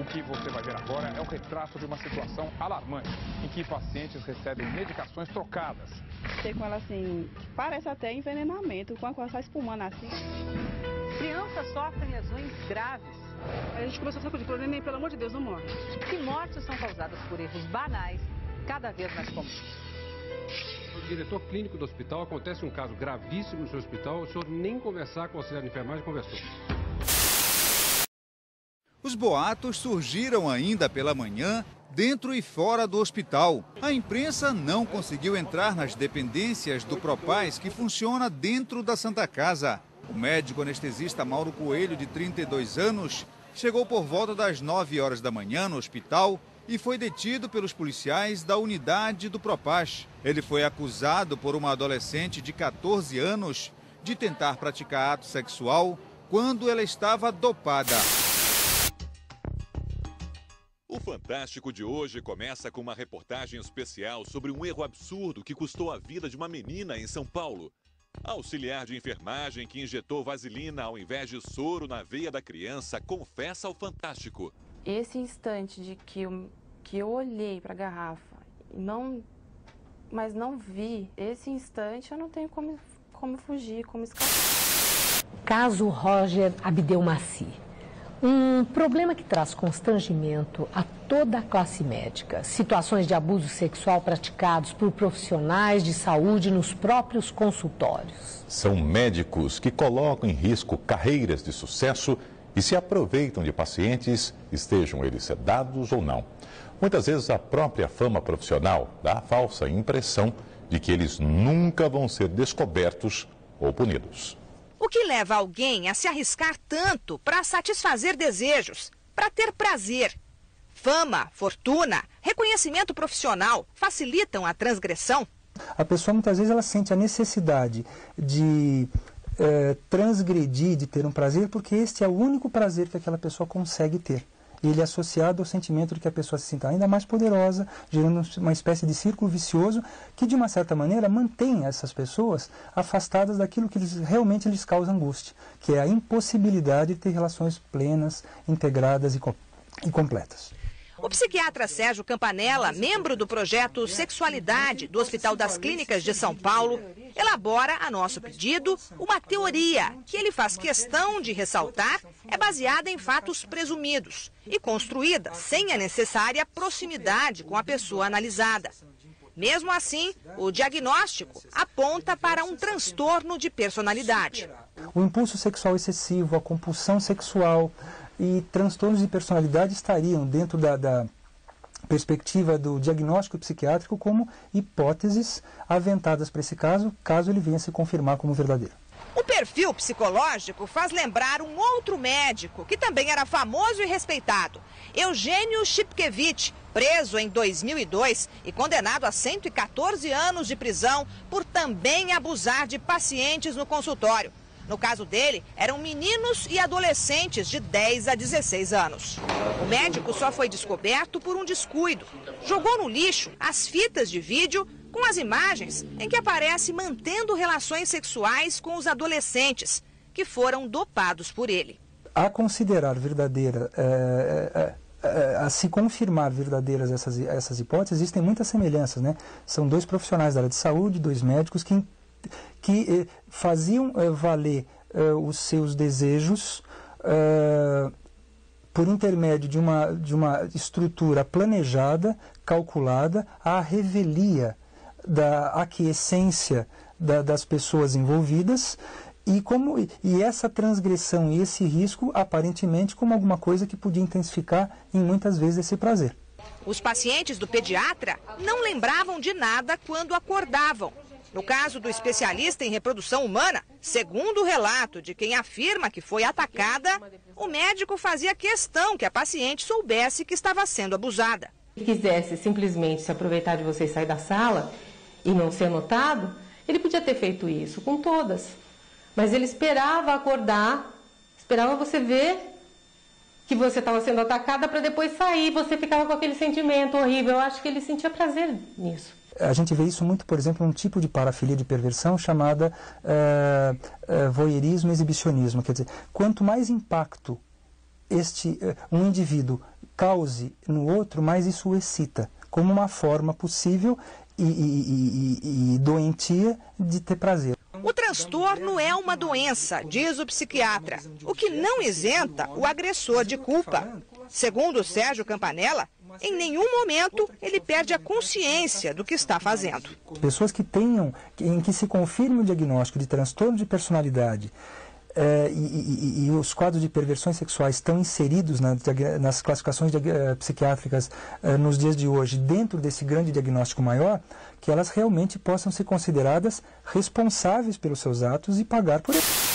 que você vai ver agora é um retrato de uma situação alarmante, em que pacientes recebem medicações trocadas. Fiquei com ela assim, parece até envenenamento, com ela só espumando assim. Crianças sofrem lesões graves. Aí a gente começou a sacudir, neném, pelo amor de Deus, não morre. E mortes são causadas por erros banais, cada vez mais comuns. O diretor clínico do hospital, acontece um caso gravíssimo no seu hospital, o senhor nem conversar com o auxiliar de enfermagem conversou. Os boatos surgiram ainda pela manhã, dentro e fora do hospital. A imprensa não conseguiu entrar nas dependências do Propaz, que funciona dentro da Santa Casa. O médico anestesista Mauro Coelho, de 32 anos, chegou por volta das 9 horas da manhã no hospital e foi detido pelos policiais da unidade do Propaz. Ele foi acusado por uma adolescente de 14 anos de tentar praticar ato sexual quando ela estava dopada. O Fantástico de hoje começa com uma reportagem especial sobre um erro absurdo que custou a vida de uma menina em São Paulo. A auxiliar de enfermagem que injetou vaselina ao invés de soro na veia da criança confessa ao Fantástico. Esse instante de que eu olhei para a garrafa, mas não vi, esse instante eu não tenho como fugir, como escapar. Caso Roger Abdelmaci. Um problema que traz constrangimento a toda a classe médica. Situações de abuso sexual praticados por profissionais de saúde nos próprios consultórios. São médicos que colocam em risco carreiras de sucesso e se aproveitam de pacientes, estejam eles sedados ou não. Muitas vezes a própria fama profissional dá a falsa impressão de que eles nunca vão ser descobertos ou punidos. O que leva alguém a se arriscar tanto para satisfazer desejos, para ter prazer? Fama, fortuna, reconhecimento profissional facilitam a transgressão? A pessoa muitas vezes ela sente a necessidade de transgredir, de ter um prazer, porque este é o único prazer que aquela pessoa consegue ter. Ele é associado ao sentimento de que a pessoa se sinta ainda mais poderosa, gerando uma espécie de círculo vicioso que, de uma certa maneira, mantém essas pessoas afastadas daquilo que realmente lhes causa angústia, que é a impossibilidade de ter relações plenas, integradas e completas. O psiquiatra Sérgio Campanella, membro do projeto Sexualidade do Hospital das Clínicas de São Paulo, elabora, a nosso pedido, uma teoria que ele faz questão de ressaltar é baseada em fatos presumidos e construída sem a necessária proximidade com a pessoa analisada. Mesmo assim, o diagnóstico aponta para um transtorno de personalidade. O impulso sexual excessivo, a compulsão sexual e transtornos de personalidade estariam dentro da perspectiva do diagnóstico psiquiátrico como hipóteses aventadas para esse caso ele venha a se confirmar como verdadeiro. O perfil psicológico faz lembrar um outro médico que também era famoso e respeitado, Eugênio Shipkevich, preso em 2002 e condenado a 114 anos de prisão por também abusar de pacientes no consultório. No caso dele, eram meninos e adolescentes de 10 a 16 anos. O médico só foi descoberto por um descuido. Jogou no lixo as fitas de vídeo com as imagens em que aparece mantendo relações sexuais com os adolescentes, que foram dopados por ele. A considerar verdadeira, a se confirmar verdadeiras essas hipóteses, existem muitas semelhanças, né? São dois profissionais da área de saúde, dois médicos que faziam valer os seus desejos por intermédio de uma estrutura planejada, calculada, à revelia da aquiescência das pessoas envolvidas e essa transgressão e esse risco aparentemente como alguma coisa que podia intensificar em muitas vezes esse prazer. Os pacientes do pediatra não lembravam de nada quando acordavam. No caso do especialista em reprodução humana, segundo o relato de quem afirma que foi atacada, o médico fazia questão que a paciente soubesse que estava sendo abusada. Se quisesse simplesmente se aproveitar de você e sair da sala e não ser notado, ele podia ter feito isso com todas. Mas ele esperava acordar, esperava você ver que você estava sendo atacada para depois sair, você ficava com aquele sentimento horrível. Eu acho que ele sentia prazer nisso. A gente vê isso muito, por exemplo, num tipo de parafilia de perversão chamada voyeurismo e exibicionismo. Quer dizer, quanto mais impacto um indivíduo cause no outro, mais isso o excita, como uma forma possível e doentia de ter prazer. O transtorno é uma doença, diz o psiquiatra, o que não isenta o agressor de culpa. Segundo Sérgio Campanella, em nenhum momento ele perde a consciência do que está fazendo. Pessoas em que se confirme o diagnóstico de transtorno de personalidade e os quadros de perversões sexuais estão inseridos nas classificações psiquiátricas nos dias de hoje, dentro desse grande diagnóstico maior, que elas realmente possam ser consideradas responsáveis pelos seus atos e pagar por eles.